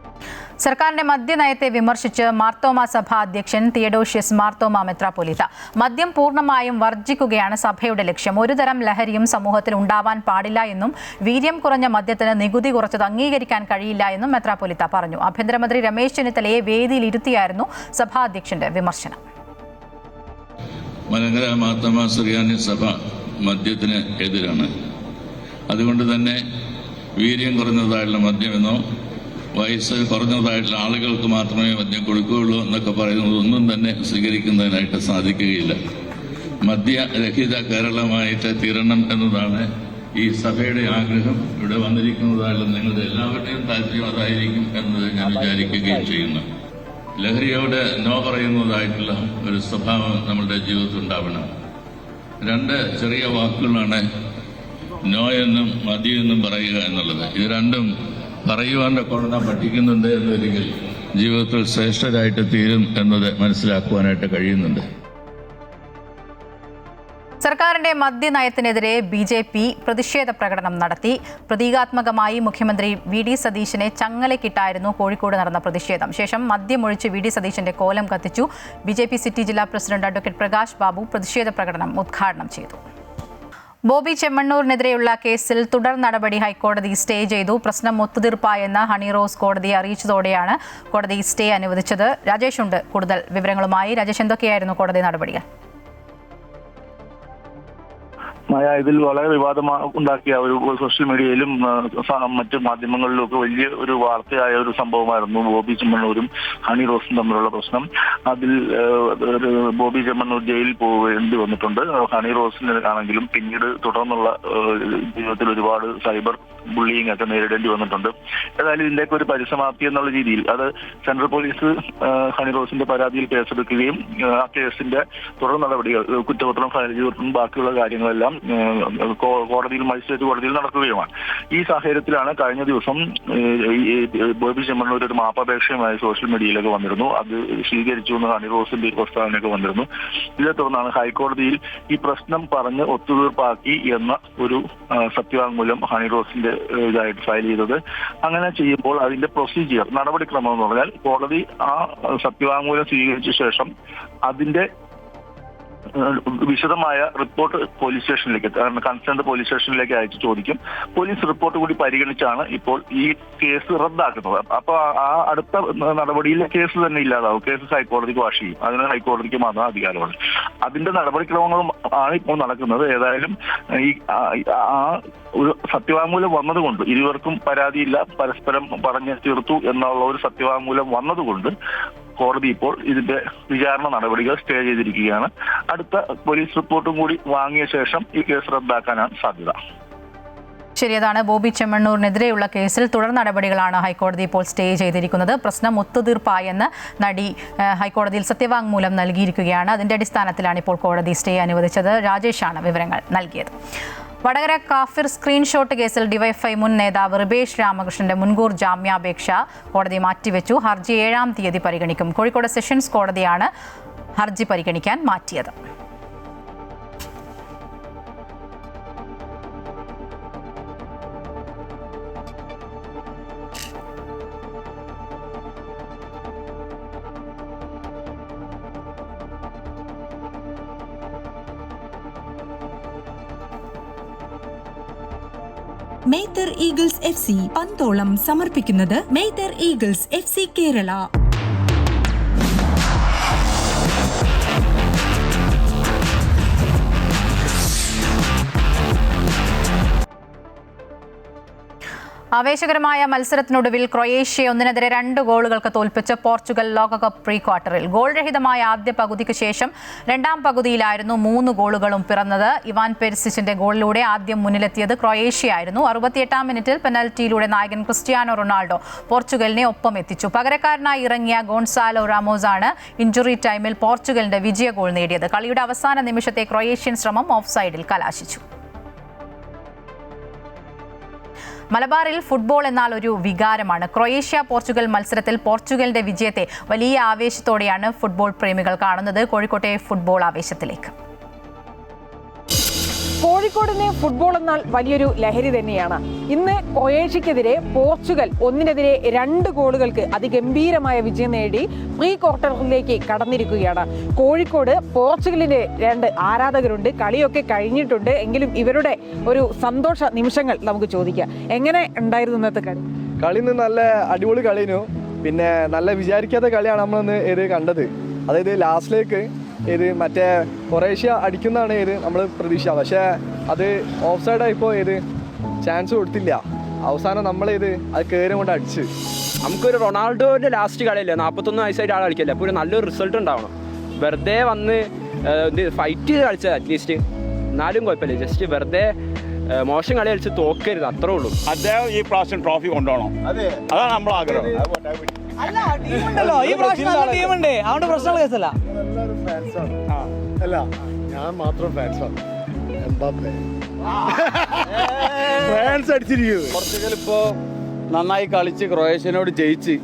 സർക്കാരിന്റെ മദ്യനയത്തെ വിമർശിച്ച് മാർത്തോമ സഭാ അധ്യക്ഷൻ തിയഡോഷ്യസ് മാർത്തോമ മെത്രാപ്പൊലീത്ത. മദ്യം പൂർണ്ണമായും വർജിക്കുകയാണ് സഭയുടെ ലക്ഷ്യം. ഒരുതരം ലഹരിയും സമൂഹത്തിൽ ഉണ്ടാവാൻ പാടില്ല എന്നും വീര്യം കുറഞ്ഞ മദ്യത്തിന് നികുതി കുറച്ചത് അംഗീകരിക്കാൻ കഴിയില്ല എന്നും മെത്രാപ്പൊലീത്ത പറഞ്ഞു. ആഭ്യന്തരമന്ത്രി രമേശ് ചെന്നിത്തലയെ വേദിയിലിരുത്തിയായിരുന്നു സഭാ അധ്യക്ഷന്റെ വിമർശനം. മലങ്കര മാർത്തോമ സുറിയാനി സഭ മദ്യത്തിന് എതിരാണ്. അതുകൊണ്ട് തന്നെ വീര്യം കുറഞ്ഞതായിട്ടുള്ള മദ്യമെന്നോ വയസ്സ് കുറഞ്ഞതായിട്ടുള്ള ആളുകൾക്ക് മാത്രമേ മദ്യം കൊടുക്കുകയുള്ളൂ എന്നൊക്കെ പറയുന്നത് ഒന്നും തന്നെ സ്വീകരിക്കുന്നതിനായിട്ട് സാധിക്കുകയില്ല. മദ്യരഹിത കേരളമായിട്ട് തീരണം എന്നതാണ് ഈ സഭയുടെ ആഗ്രഹം. ഇവിടെ വന്നിരിക്കുന്നതായിട്ടുള്ള നിങ്ങളുടെ എല്ലാവരുടെയും താല്പര്യം അതായിരിക്കും എന്നത് ഞാൻ വിചാരിക്കുകയും ചെയ്യുന്നു. ലഹരിയോട് നോ പറയുന്നതായിട്ടുള്ള ഒരു സ്വഭാവം നമ്മുടെ ജീവിതത്തിൽ ഉണ്ടാവണം. 2 ചെറിയ വാക്കുകളാണ് നോ എന്നും മദ്യം പറയുക എന്നുള്ളത്. ഇത് രണ്ടും പറയുവാൻ്റെ കൊണ്ടാ പഠിക്കുന്നുണ്ട് എന്നൊരിക്കൽ ജീവിതത്തിൽ ശ്രേഷ്ഠരായിട്ട് തീരും എന്നത് മനസ്സിലാക്കുവാനായിട്ട് കഴിയുന്നുണ്ട്. സർക്കാരിന്റെ മദ്യനയത്തിനെതിരെ BJP പ്രതിഷേധ പ്രകടനം നടത്തി. പ്രതീകാത്മകമായി മുഖ്യമന്ത്രി VD സതീശനെ ചങ്ങലക്കിട്ടായിരുന്നു കോഴിക്കോട് നടന്ന പ്രതിഷേധം. ശേഷം മദ്യമൊഴിച്ച് VD സതീശന്റെ കോലം കത്തിച്ചു. BJP സിറ്റി ജില്ലാ പ്രസിഡന്റ് അഡ്വക്കേറ്റ് പ്രകാശ് ബാബു പ്രതിഷേധ പ്രകടനം ഉദ്ഘാടനം ചെയ്തു. ബോബി ചെമ്മണ്ണൂരിനെതിരെയുള്ള കേസിൽ തുടർ നടപടി ഹൈക്കോടതി സ്റ്റേ ചെയ്തു. പ്രശ്നം ഒത്തുതീർപ്പായെന്ന് ഹണി റോസ് കോടതിയെ അറിയിച്ചതോടെയാണ് കോടതി സ്റ്റേ അനുവദിച്ചത്. രാജേഷ് ഉണ്ട് കൂടുതൽ വിവരങ്ങളുമായി. രാജേഷ്, എന്തൊക്കെയായിരുന്നു കോടതി നടപടികൾ? ഇതിൽ വളരെ വിവാദം ഉണ്ടാക്കിയ ഒരു സോഷ്യൽ മീഡിയയിലും മറ്റ് മാധ്യമങ്ങളിലും ഒക്കെ വലിയ ഒരു വാർത്തയായ ഒരു സംഭവമായിരുന്നു ബോബി ചെമ്മണ്ണൂരും ഹണി റോസും തമ്മിലുള്ള പ്രശ്നം. അതിൽ ബോബി ചെമ്മണ്ണൂർ ജയിലിൽ പോവേണ്ടി വന്നിട്ടുണ്ട്. ഹണി റോസിനാണെങ്കിലും പിന്നീട് തുടർന്നുള്ള ജീവിതത്തിൽ ഒരുപാട് സൈബർ ബുള്ളിങ് ഒക്കെ നേരിടേണ്ടി വന്നിട്ടുണ്ട്. ഏതായാലും ഇതിന്റെയൊക്കെ ഒരു പരിസമാപ്തി എന്നുള്ള രീതിയിൽ അത് സെൻട്രൽ പോലീസ് ഹണി റോസിന്റെ പരാതിയിൽ കേസെടുക്കുകയും ആ കേസിന്റെ തുടർ നടപടികൾ കുറ്റപത്രം ഫയൽ ചെയ്തിട്ടും ബാക്കിയുള്ള കാര്യങ്ങളെല്ലാം കോടതിയിൽ മജിസ്ട്രേറ്റ് കോടതിയിൽ നടക്കുകയുമാണ്. ഈ സാഹചര്യത്തിലാണ് കഴിഞ്ഞ ദിവസം ബോബി ചെമ്മണ്ണൂർ ഒരു മാപ്പപേക്ഷയുമായി സോഷ്യൽ മീഡിയയിലൊക്കെ വന്നിരുന്നു. അത് സ്വീകരിച്ചു എന്ന് ഹണി റോസിന്റെ പ്രസ്താവനയൊക്കെ വന്നിരുന്നു. ഇതേ തുടർന്നാണ് ഹൈക്കോടതിയിൽ ഈ പ്രശ്നം പറഞ്ഞ് ഒത്തുതീർപ്പാക്കി എന്ന ഒരു സത്യവാങ്മൂലം ഹണി റോസിന്റെ ഇതായിട്ട് ഫയൽ ചെയ്തത്. അങ്ങനെ ചെയ്യുമ്പോൾ അതിന്റെ പ്രൊസീജിയർ നടപടിക്രമം എന്ന് പറഞ്ഞാൽ കോടതി ആ സത്യവാങ്മൂലം സ്വീകരിച്ച ശേഷം അതിന്റെ വിശദമായ റിപ്പോർട്ട് പോലീസ് സ്റ്റേഷനിലേക്ക് കൺസേൺഡ് പോലീസ് സ്റ്റേഷനിലേക്ക് അയച്ച് ചോദിക്കും. പോലീസ് റിപ്പോർട്ട് കൂടി പരിഗണിച്ചാണ് ഇപ്പോൾ ഈ കേസ് റദ്ദാക്കുന്നത്. അപ്പൊ ആ അടുത്ത നടപടിയിലെ കേസ് തന്നെ ഇല്ലാതാവും. കേസ് ഹൈക്കോടതിക്ക് വാഷ് ചെയ്യും. അതിന് ഹൈക്കോടതിക്ക് മാത്രം അധികാരമുണ്ട്. അതിന്റെ നടപടിക്രമങ്ങളും ആണ് ഇപ്പോൾ നടക്കുന്നത്. ഏതായാലും ഈ ആ ഒരു സത്യവാങ്മൂലം വന്നതുകൊണ്ട് ഇരുവർക്കും പരാതിയില്ല, പരസ്പരം പറഞ്ഞു തീർത്തു എന്നുള്ള ഒരു സത്യവാങ്മൂലം വന്നതുകൊണ്ട് കോടതി ഇപ്പോൾ ഇതിന്റെ വിചാരണ നടപടികൾ സ്റ്റേ ചെയ്തിരിക്കുകയാണ്. അടുത്ത പോലീസ് റിപ്പോർട്ടും കൂടി വാങ്ങിയ ശേഷം ഈ കേസ് റദ്ദാക്കാനാണ് സാധ്യത. ശരി, അതാണ് ബോബി ചെമ്മണ്ണൂരിനെതിരെയുള്ള കേസിൽ തുടർ നടപടികളാണ് ഹൈക്കോടതി ഇപ്പോൾ സ്റ്റേ ചെയ്തിരിക്കുന്നത്. പ്രശ്നം ഒത്തുതീർപ്പായെന്ന് നടി ഹൈക്കോടതിയിൽ സത്യവാങ്മൂലം നൽകിയിരിക്കുകയാണ്. അതിന്റെ അടിസ്ഥാനത്തിലാണ് ഇപ്പോൾ കോടതി സ്റ്റേ അനുവദിച്ചത്. രാജേഷാണ് വിവരങ്ങൾ നൽകിയത്. വടകര കാഫിർ സ്ക്രീൻഷോട്ട് കേസിൽ ഡിവൈഎഫ്ഐ മുൻ നേതാവ് റിബേഷ് രാമകൃഷ്ണന്റെ മുൻകൂർ ജാമ്യാപേക്ഷ കോടതി മാറ്റിവെച്ചു. ഹർജി 7-ാം തീയതി പരിഗണിക്കും. കോഴിക്കോട് സെഷൻസ് കോടതിയാണ് ഹർജി പരിഗണിക്കാൻ മാറ്റിയത്. മെയ്തർ ഈഗിൾസ് FC പന്തോളം സമർപ്പിക്കുന്നത് മെയ്തർ ഈഗിൾസ് FC കേരള. ആവേശകരമായ മത്സരത്തിനൊടുവിൽ ക്രൊയേഷ്യയെ 1-2 ഗോളുകൾക്ക് തോൽപ്പിച്ച് പോർച്ചുഗൽ ലോകകപ്പ് പ്രീ ക്വാർട്ടറിൽ. ഗോൾ രഹിതമായ ആദ്യ പകുതിക്ക് ശേഷം രണ്ടാം പകുതിയിലായിരുന്നു 3 ഗോളുകളും പിറന്നത്. ഇവാൻ പെരിസിച്ചിന്റെ ഗോളിലൂടെ ആദ്യം മുന്നിലെത്തിയത് ക്രൊയേഷ്യയായിരുന്നു. 68-ാം മിനിറ്റിൽ പെനൽറ്റിയിലൂടെ നായകൻ ക്രിസ്ത്യാനോ റൊണാൾഡോ പോർച്ചുഗലിനെ ഒപ്പം എത്തിച്ചു. പകരക്കാരനായി ഇറങ്ങിയ ഗോൺസാലോ റാമോസ് ആണ് ഇഞ്ചുറി ടൈമിൽ പോർച്ചുഗലിന്റെ വിജയ ഗോൾ നേടിയത്. കളിയുടെ അവസാന നിമിഷത്തെ ക്രൊയേഷ്യൻ ശ്രമം ഓഫ് സൈഡിൽ കലാശിച്ചു. മലബാറിൽ ഫുട്ബോൾ എന്നാൽ ഒരു വികാരമാണ്. ക്രൊയേഷ്യ പോർച്ചുഗൽ മത്സരത്തിൽ പോർച്ചുഗലിന്റെ വിജയത്തെ വലിയ ആവേശത്തോടെയാണ് ഫുട്ബോൾ പ്രേമികൾ കാണുന്നത്. കോഴിക്കോട്ടെ ഫുട്ബോൾ ആവേശത്തിലേക്ക്. കോഴിക്കോടിന് ഫുട്ബോൾ എന്നാൽ വലിയൊരു ലഹരി തന്നെയാണ്. ഇന്ന് ക്രൊയേഷ്യക്കെതിരെ പോർച്ചുഗൽ 1-2 ഗോളുകൾക്ക് അതിഗംഭീരമായ വിജയം നേടി പ്രീ ക്വാർട്ടറിലേക്ക് കടന്നിരിക്കുകയാണ്. കോഴിക്കോട് പോർച്ചുഗലിന്റെ 2 ആരാധകരുണ്ട്. കളിയൊക്കെ കഴിഞ്ഞിട്ടുണ്ട്. എങ്കിലും ഇവരുടെ ഒരു സന്തോഷ നിമിഷങ്ങൾ നമുക്ക് ചോദിക്കാം. എങ്ങനെ ഉണ്ടായിരുന്നു ഇന്നത്തെ കളി? കളി നല്ല അടിപൊളി കളിനു. പിന്നെ നല്ല വിചാരിക്കാത്ത കളിയാണ് നമ്മളിന്ന് കണ്ടത്. അതായത് ലാസ്റ്റിലേക്ക് മറ്റേ ക്രൊയേഷ്യ അടിക്കുന്നതാണ് നമ്മൾ പ്രതീക്ഷ. പക്ഷേ അത് ഓഫ് സൈഡായിപ്പോൾ ചാൻസ് കൊടുത്തില്ല. അവസാനം അത് കയറി കൊണ്ട് അടിച്ച്. നമുക്കൊരു റൊണാൾഡോന്റെ ലാസ്റ്റ് കളിയല്ലേ, 41 വയസ്സായിട്ട് ആൾ കളിക്കല്ലേ, അപ്പോൾ ഒരു നല്ലൊരു റിസൾട്ട് ഉണ്ടാവണം. വെറുതെ വന്ന് ഫൈറ്റ് ചെയ്ത് കളിച്ചത് അറ്റ്ലീസ്റ്റ്, എന്നാലും കുഴപ്പമില്ല. ജസ്റ്റ് വെറുതെ മോശം കളി കളിച്ച് തോക്കരുത്, അത്രേ ഉള്ളൂ. അദ്ദേഹം ഈ പ്രാവശ്യം ട്രോഫി കൊണ്ടുപോകണം, അതാണ് നമ്മളെ ആഗ്രഹം. ഈ പ്രാവശ്യം നല്ല ടീമുണ്ട്, അതുകൊണ്ട് പ്രശ്നമുള്ള കേസല്ല. അല്ല, ഞാൻ മാത്രം ഫാൻസാണ്. ഫാൻസ് അടിച്ചിരിക്കും. പോർച്ചുഗൽ ഇപ്പോൾ നന്നായി കളിച്ച് ക്രൊയേഷ്യനോട് ജയിച്ച്.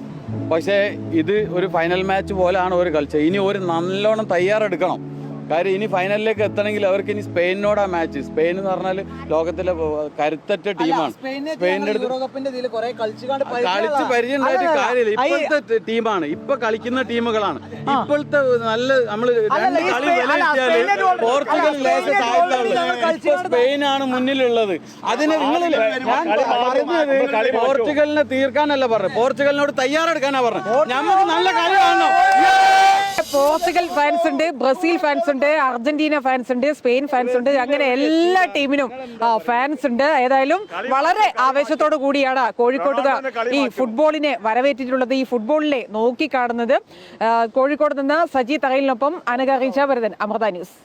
പക്ഷേ ഇത് ഒരു ഫൈനൽ മാച്ച് പോലെയാണ് ഒരു കളിച്ചത്. ഇനി ഒരു നല്ലോണം തയ്യാറെടുക്കണം. കാര്യം ഇനി ഫൈനലിലേക്ക് എത്തണമെങ്കിൽ അവർക്ക് ഇനി സ്പെയിനോടാ മാച്ച്. സ്പെയിൻ എന്ന് പറഞ്ഞാൽ ലോകത്തിലെ കരുത്തറ്റ ടീമാണ്. സ്പെയിനിന്റെ അടുത്ത് കളിച്ച് പരിചയമുണ്ടായിട്ട് കാര്യമില്ല. ഇപ്പോഴത്തെ ടീമാണ്, ഇപ്പൊ കളിക്കുന്ന ടീമുകളാണ്. ഇപ്പോഴത്തെ നല്ല നമ്മൾ 2 കളി വിലയിരുത്തിയാല് പോർച്ചുഗൽ സ്പെയിനാണ് മുന്നിലുള്ളത്. അതിന് നിങ്ങളില്ല, ഞാൻ പറഞ്ഞത് പോർച്ചുഗലിനെ തീർക്കാനല്ല പറഞ്ഞത്, പോർച്ചുഗലിനോട് തയ്യാറെടുക്കാനാ പറഞ്ഞത്. നമുക്ക് നല്ല കളി കാണണം. പോർച്ചുഗൽ ഫാൻസ് ഉണ്ട്, ബ്രസീൽ ഫാൻസ് ഉണ്ട്, അർജന്റീന ഫാൻസ് ഉണ്ട്, സ്പെയിൻ ഫാൻസ് ഉണ്ട്, അങ്ങനെ എല്ലാ ടീമിനും ഫാൻസ് ഉണ്ട്. ഏതായാലും വളരെ ആവേശത്തോടു കൂടിയാണ് കോഴിക്കോട്ടുകാർ ഈ ഫുട്ബോളിനെ വരവേറ്റിട്ടുള്ളത്. ഈ ഫുട്ബോളിനെ നോക്കിക്കാണുന്നത്. കോഴിക്കോട് നിന്ന് സജി തറയിലിനൊപ്പം അനഘ റീജാവരദൻ, അമൃത ന്യൂസ്.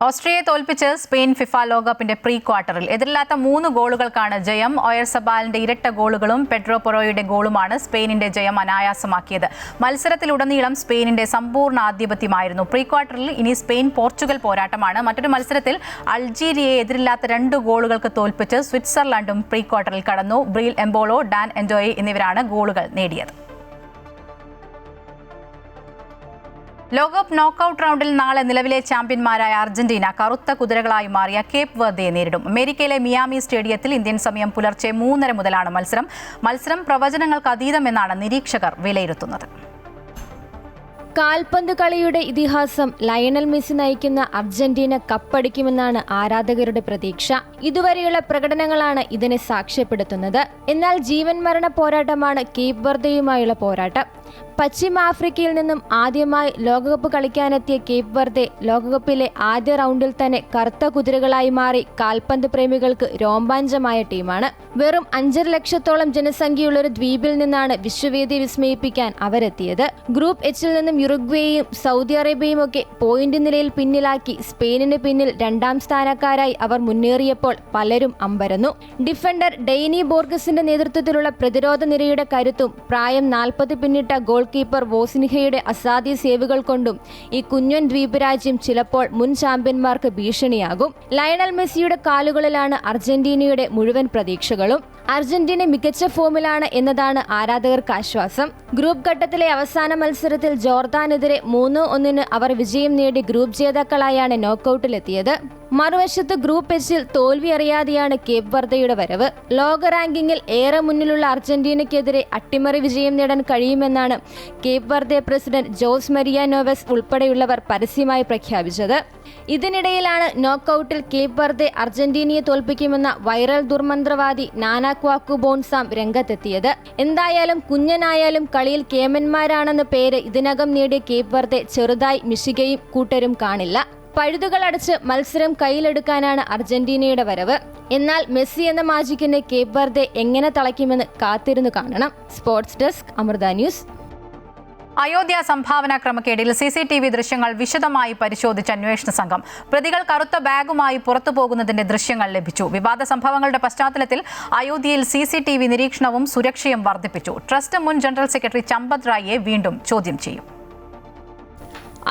ഓസ്ട്രിയയെ തോൽപ്പിച്ച് സ്പെയിൻ ഫിഫ ലോകകപ്പിന്റെ പ്രീ ക്വാർട്ടറിൽ. എതിരില്ലാത്ത 3 ഗോളുകൾക്കാണ് ജയം. ഓയർസബാലിന്റെ ഇരട്ട ഗോളുകളും പെഡ്രോ പൊറോയുടെ ഗോളുമാണ് സ്പെയിനിന്റെ ജയം അനായാസമാക്കിയത്. മത്സരത്തിലുടനീളം സ്പെയിനിന്റെ സമ്പൂർണ്ണ ആധിപത്യമായിരുന്നു. പ്രീ ക്വാർട്ടറിൽ ഇനി സ്പെയിൻ പോർച്ചുഗൽ പോരാട്ടമാണ്. മറ്റൊരു മത്സരത്തിൽ അൾജീരിയയെ എതിരില്ലാത്ത 2 ഗോളുകൾക്ക് തോൽപ്പിച്ച് സ്വിറ്റ്സർലൻഡും പ്രീ ക്വാർട്ടറിൽ കടന്നു. ബ്രീൽ എംബോളോ, ഡാൻ എൻജോയെ എന്നിവരാണ് ഗോളുകൾ നേടിയത്. ലോകകപ്പ് നോക്കൌട്ട് റൗണ്ടിൽ നാളെ നിലവിലെ ചാമ്പ്യന്മാരായ അർജന്റീന കറുത്ത കുതിരകളായി മാറിയ കേപ്പ് വെർദയെ നേരിടും. അമേരിക്കയിലെ മിയാമി സ്റ്റേഡിയത്തിൽ ഇന്ത്യൻ സമയം പുലർച്ചെ 3:30 മുതലാണ് മത്സരം പ്രവചനങ്ങൾക്ക് അതീതമെന്നാണ് നിരീക്ഷകർ വിലയിരുത്തുന്നത്. കാൽപന്ത് കളിയുടെ ഇതിഹാസം ലയണൽ മെസ്സി നയിക്കുന്ന അർജന്റീന കപ്പടിക്കുമെന്നാണ് ആരാധകരുടെ പ്രതീക്ഷ. ഇതുവരെയുള്ള പ്രകടനങ്ങളാണ് ഇതിനെ സാക്ഷ്യപ്പെടുത്തുന്നത്. എന്നാൽ ജീവൻ മരണ പോരാട്ടമാണ് കേപ്പ് വെർദയുമായുള്ള പോരാട്ടം. പശ്ചിമ ആഫ്രിക്കയിൽ നിന്നും ആദ്യമായി ലോകകപ്പ് കളിക്കാനെത്തിയ കേപ്പ് വെർദെ ലോകകപ്പിലെ ആദ്യ റൗണ്ടിൽ തന്നെ കറുത്ത കുതിരകളായി മാറി കാൽപന്ത് പ്രേമികൾക്ക് രോമാഞ്ചമായ ടീമാണ്. വെറും 5.5 ലക്ഷത്തോളം ജനസംഖ്യയുള്ളൊരു ദ്വീപിൽ നിന്നാണ് വിശ്വവേദി വിസ്മയിപ്പിക്കാൻ അവരെത്തിയത്. ഗ്രൂപ്പ് എച്ചിൽ നിന്നും യുറുഗ്വേയും സൗദി അറേബ്യയും ഒക്കെ പോയിന്റ് നിലയിൽ പിന്നിലാക്കി സ്പെയിനിന് പിന്നിൽ 2ാം സ്ഥാനക്കാരായി അവർ മുന്നേറിയപ്പോൾ പലരും അമ്പരന്നു. ഡിഫൻഡർ ഡെയ്നി ബോർഗസിന്റെ നേതൃത്വത്തിലുള്ള പ്രതിരോധ നിരയുടെ കരുത്തും പ്രായം 40 പിന്നിട്ട ഗോൾ കീപ്പർ വോസിൻഹയുടെ അസാധ്യ സേവുകൾ കൊണ്ടും ഈ കുഞ്ഞൻ ദ്വീപ് രാജ്യം ചിലപ്പോൾ മുൻ ചാമ്പ്യന്മാർക്ക് ഭീഷണിയാകും. ലയണൽ മെസ്സിയുടെ കാലുകളിലാണ് അർജന്റീനയുടെ മുഴുവൻ പ്രതീക്ഷകളും. അർജന്റീന മികച്ച ഫോമിലാണ് എന്നതാണ് ആരാധകർക്ക് ആശ്വാസം. ഗ്രൂപ്പ് ഘട്ടത്തിലെ അവസാന മത്സരത്തിൽ ജോർദാനെതിരെ 3-1 അവർ വിജയം നേടി ഗ്രൂപ്പ് ജേതാക്കളായാണ് നോക്കൌട്ടിലെത്തിയത്. മറുവശത്ത് ഗ്രൂപ്പ് എച്ചിൽ തോൽവി അറിയാതെയാണ് കേപ്പ് വെർദയുടെ വരവ്. ലോക റാങ്കിങ്ങിൽ ഏറെ മുന്നിലുള്ള അർജന്റീനയ്ക്കെതിരെ അട്ടിമറി വിജയം നേടാൻ കഴിയുമെന്നാണ് Cape Verde president Jose Maria Neves ഉൾപ്പെടെയുള്ളവർ പരസ്യമായി പ്രഖ്യാപിച്ചത്. ഇതിനിടയിലാണ് നോക്കൌട്ടിൽ കേപ്പ് വെർദെ അർജന്റീനയെ തോൽപ്പിക്കുമെന്ന വൈറൽ ദുർമന്ത്രവാദി നാനാ ക്വാക്കു ബോൺസാം രംഗത്തെത്തിയത്. എന്തായാലും കുഞ്ഞനായാലും കളിയിൽ കേമന്മാരാണെന്ന പേര് ഇതിനകം നേടിയ കേപ്പ് വെർദെ ചെറുതായി മിശികയും കൂട്ടരും കാണില്ല. പഴുതുകൾ അടച്ച് മത്സരം കയ്യിലെടുക്കാനാണ് അർജന്റീനയുടെ വരവ്. എന്നാൽ മെസ്സി എന്ന മാജിക്കിനെ കേപ്പ് വെർദെ എങ്ങനെ തളയ്ക്കുമെന്ന് കാത്തിരുന്നു കാണണം. Sports desk, Amrita news. Ayodhya സംഭാവന ക്രമക്കേടിൽ CCTV ദൃശ്യങ്ങൾ വിശദമായി പരിശോധിച്ച അന്വേഷണ സംഘം. പ്രതികൾ കറുത്ത ബാഗുമായി പുറത്തു പോകുന്നതിന്റെ ദൃശ്യങ്ങൾ ലഭിച്ചു. വിവാദ സംഭവങ്ങളുടെ പശ്ചാത്തലത്തിൽ അയോധ്യയിൽ CCTV നിരീക്ഷണവും സുരക്ഷയും വർദ്ധിപ്പിച്ചു. ട്രസ്റ്റ് മുൻ ജനറൽ സെക്രട്ടറി ചമ്പത് റായിയെ വീണ്ടും ചോദ്യം ചെയ്യും.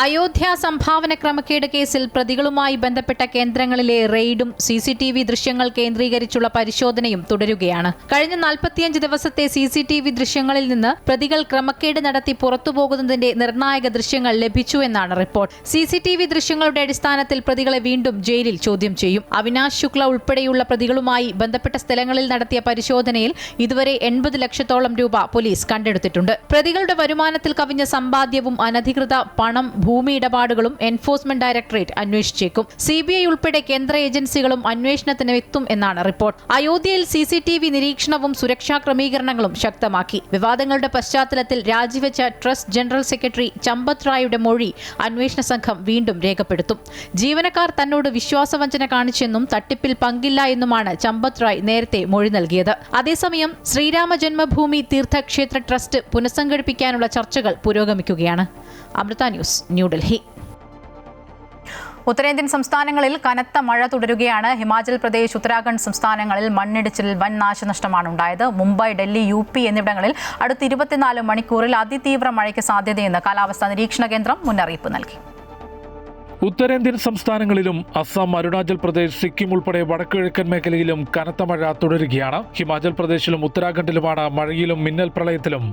അയോധ്യ സംഭാവന ക്രമക്കേട് കേസിൽ പ്രതികളുമായി ബന്ധപ്പെട്ട കേന്ദ്രങ്ങളിലെ റെയ്ഡും CCTV ദൃശ്യങ്ങൾ കേന്ദ്രീകരിച്ചുള്ള പരിശോധനയും തുടരുകയാണ്. കഴിഞ്ഞ 45 ദിവസത്തെ CCTV ദൃശ്യങ്ങളിൽ നിന്ന് പ്രതികൾ ക്രമക്കേട് നടത്തി പുറത്തുപോകുന്നതിന്റെ നിർണായക ദൃശ്യങ്ങൾ ലഭിച്ചു എന്നാണ് റിപ്പോർട്ട്. CCTV ദൃശ്യങ്ങളുടെ അടിസ്ഥാനത്തിൽ പ്രതികളെ വീണ്ടും ജയിലിൽ ചോദ്യം ചെയ്യും. അവിനാശ് ശുക്ല ഉൾപ്പെടെയുള്ള പ്രതികളുമായി ബന്ധപ്പെട്ട സ്ഥലങ്ങളിൽ നടത്തിയ പരിശോധനയിൽ ഇതുവരെ 80 ലക്ഷത്തോളം രൂപ പോലീസ് കണ്ടെടുത്തിട്ടുണ്ട്. പ്രതികളുടെ വരുമാനത്തിൽ കവിഞ്ഞ സമ്പാദ്യവും അനധികൃത പണം, ഭൂമി ഇടപാടുകളും എൻഫോഴ്സ്മെന്റ് ഡയറക്ടറേറ്റ് അന്വേഷിച്ചേക്കും. CBI ഉൾപ്പെടെ കേന്ദ്ര ഏജൻസികളും അന്വേഷണത്തിന് എത്തും എന്നാണ് റിപ്പോർട്ട്. അയോധ്യയിൽ CCTV നിരീക്ഷണവും സുരക്ഷാ ക്രമീകരണങ്ങളും ശക്തമാക്കി. വിവാദങ്ങളുടെ പശ്ചാത്തലത്തിൽ രാജിവെച്ച ട്രസ്റ്റ് ജനറൽ സെക്രട്ടറി ചമ്പത് റായിയുടെ മൊഴി അന്വേഷണ സംഘം വീണ്ടും രേഖപ്പെടുത്തും. ജീവനക്കാർ തന്നോട് വിശ്വാസവഞ്ചന കാണിച്ചെന്നും തട്ടിപ്പിൽ പങ്കില്ല എന്നുമാണ് ചമ്പത് റായ് നേരത്തെ മൊഴി നൽകിയത്. അതേസമയം ശ്രീരാമ ജന്മഭൂമി തീർത്ഥക്ഷേത്ര ട്രസ്റ്റ് പുനഃസംഘടിപ്പിക്കാനുള്ള ചർച്ചകൾ പുരോഗമിക്കുകയാണ്. അമൃത ന്യൂസ്, ന്യൂഡൽഹി. ഉത്തരേന്ത്യൻ സംസ്ഥാനങ്ങളിൽ കനത്ത മഴ തുടരുകയാണ്. ഹിമാചൽ പ്രദേശ്, ഉത്തരാഖണ്ഡ് സംസ്ഥാനങ്ങളിൽ മണ്ണിടിച്ചിലിൽ വൻ നാശനഷ്ടമാണ് ഉണ്ടായത്. മുംബൈ, ഡൽഹി, UP എന്നിവിടങ്ങളിൽ അടുത്ത 24 മണിക്കൂറിൽ അതിതീവ്ര മഴയ്ക്ക് സാധ്യതയെന്ന് കാലാവസ്ഥാ നിരീക്ഷണ കേന്ദ്രം മുന്നറിയിപ്പ് നൽകി. ഉത്തരേന്ത്യൻ സംസ്ഥാനങ്ങളിലും അസം, അരുണാചൽ പ്രദേശ്, സിക്കിം ഉൾപ്പെടെ വടക്കുകിഴക്കൻ മേഖലയിലും കനത്ത മഴ തുടരുകയാണ്. ഹിമാചൽ പ്രദേശിലും ഉത്തരാഖണ്ഡിലുമാണ് മഴയിലും മിന്നൽ പ്രളയത്തിലും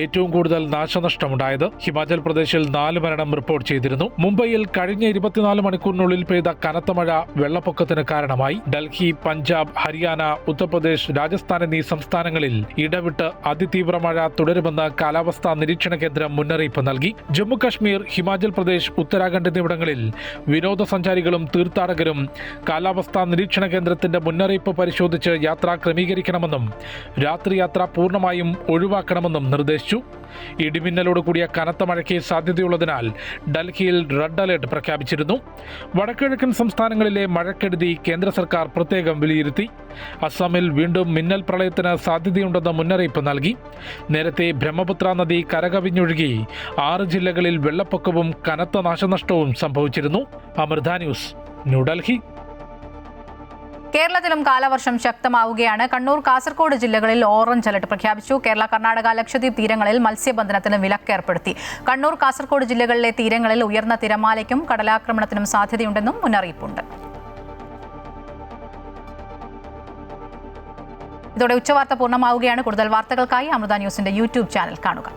ഏറ്റവും കൂടുതൽ നാശനഷ്ടമുണ്ടായത്. ഹിമാചൽ പ്രദേശിൽ 4 മരണം റിപ്പോർട്ട് ചെയ്തിരുന്നു. മുംബൈയിൽ കഴിഞ്ഞ 24 മണിക്കൂറിനുള്ളിൽ പെയ്ത കനത്ത മഴ വെള്ളപ്പൊക്കത്തിന് കാരണമായി. ഡൽഹി, പഞ്ചാബ്, ഹരിയാന, ഉത്തർപ്രദേശ്, രാജസ്ഥാൻ എന്നീ സംസ്ഥാനങ്ങളിൽ ഇടവിട്ട് അതിതീവ്ര മഴ തുടരുമെന്ന് കാലാവസ്ഥാ നിരീക്ഷണ കേന്ദ്രം മുന്നറിയിപ്പ് നൽകി. ജമ്മു കശ്മീർ, ഹിമാചൽ പ്രദേശ്, ഉത്തരാഖണ്ഡ് എന്നിവിടങ്ങളിൽ വിനോദസഞ്ചാരികളും തീർത്ഥാടകരും കാലാവസ്ഥാ നിരീക്ഷണ കേന്ദ്രത്തിന്റെ മുന്നറിയിപ്പ് പരിശോധിച്ച് യാത്ര ക്രമീകരിക്കണമെന്നും രാത്രി യാത്ര പൂർണ്ണമായും ഒഴിവാക്കണമെന്നും നിർദ്ദേശിച്ചു. ഇടിമിന്നലോട് കൂടിയ കനത്ത മഴയ്ക്ക് സാധ്യതയുള്ളതിനാൽ ഡൽഹിയിൽ റെഡ് അലർട്ട് പ്രഖ്യാപിച്ചിരുന്നു. വടക്കുകിഴക്കൻ സംസ്ഥാനങ്ങളിലെ മഴക്കെടുതി കേന്ദ്ര സർക്കാർ പ്രത്യേകം വിലയിരുത്തി. അസമിൽ വീണ്ടും മിന്നൽ പ്രളയത്തിന് സാധ്യതയുണ്ടെന്ന് മുന്നറിയിപ്പ് നൽകി. നേരത്തെ ബ്രഹ്മപുത്ര നദി കരകവിഞ്ഞൊഴുകി 6 ജില്ലകളിൽ വെള്ളപ്പൊക്കവും കനത്ത നാശനഷ്ടവും സംഭവിച്ചിരുന്നു. അമൃത ന്യൂസ്, ന്യൂഡൽഹി. കേരളത്തിലും കാലവർഷം ശക്തമാവുകയാണ്. കണ്ണൂർ, കാസർഗോഡ് ജില്ലകളിൽ ഓറഞ്ച് അലർട്ട് പ്രഖ്യാപിച്ചു. കേരള, കർണാടക, ലക്ഷദ്വീപ് തീരങ്ങളിൽ മത്സ്യബന്ധനത്തിന് വിലക്കേർപ്പെടുത്തി. കണ്ണൂർ, കാസർഗോഡ് ജില്ലകളിലെ തീരങ്ങളിൽ ഉയർന്ന തിരമാലയ്ക്കും കടലാക്രമണത്തിനും സാധ്യതയുണ്ടെന്നും മുന്നറിയിപ്പുണ്ട്. ഇതോടെ ഉച്ചവാർത്ത പൂർണ്ണമാവുകയാണ്. കൂടുതൽ വാർത്തകൾക്കായി അമൃത ന്യൂസിന്റെ യൂട്യൂബ് ചാനൽ കാണുക.